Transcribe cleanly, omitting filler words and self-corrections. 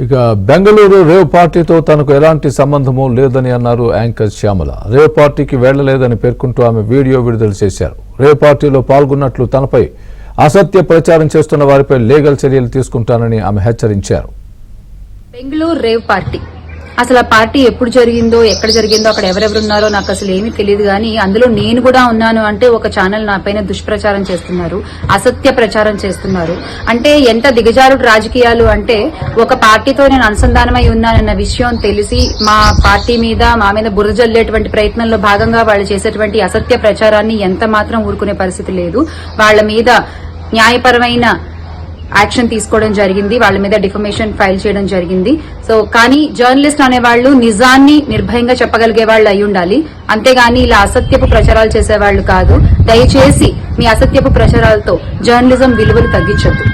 ఇక బెంగళూరు రేవ్ పార్టీతో తనకు ఎలాంటి సంబంధమూ లేదని అన్నారు యాంకర్ శ్యామల. రేవ్ పార్టీకి వెళ్లలేదని పేర్కొంటూ ఆమె వీడియో విడుదల చేశారు. రేవ్ పార్టీలో పాల్గొన్నట్లు తనపై అసత్య ప్రచారం చేస్తున్న వారిపై లీగల్ చర్యలు తీసుకుంటానని ఆమె హెచ్చరించారు. బెంగళూరు రేవ్ పార్టీ అసలు ఆ పార్టీ ఎప్పుడు జరిగిందో ఎక్కడ జరిగిందో అక్కడ ఎవరెవరున్నారో నాకు అసలు ఏమీ తెలియదు. కానీ అందులో నేను కూడా ఉన్నాను అంటే ఒక ఛానల్ నా పైన దుష్ప్రచారం చేస్తున్నారు, అసత్య ప్రచారం చేస్తున్నారు. అంటే ఎంత దిగజారుడు రాజకీయాలు అంటే ఒక పార్టీతో నేను అనుసంధానమై ఉన్నానన్న విషయం తెలిసి మా పార్టీ మీద మా మీద బురద జల్లేటువంటి ప్రయత్నంలో భాగంగా వాళ్ళు చేసేటువంటి అసత్య ప్రచారాన్ని ఎంత మాత్రం ఊరుకునే పరిస్థితి లేదు. వాళ్ళ మీద న్యాయపరమైన యాక్షన్ తీసుకోవడం జరిగింది, వాళ్ళ మీద డిఫమేషన్ ఫైల్ చేయడం జరిగింది. సో కానీ జర్నలిస్ట్ అనేవాళ్లు నిజాన్ని నిర్భయంగా చెప్పగలిగే వాళ్ళు అయి ఉండాలి, అంతేగాని ఇలా అసత్యపు ప్రచారాలు చేసేవాళ్లు కాదు. దయచేసి మీ అసత్యపు ప్రచారాలతో జర్నలిజం విలువలు తగ్గించొద్దు.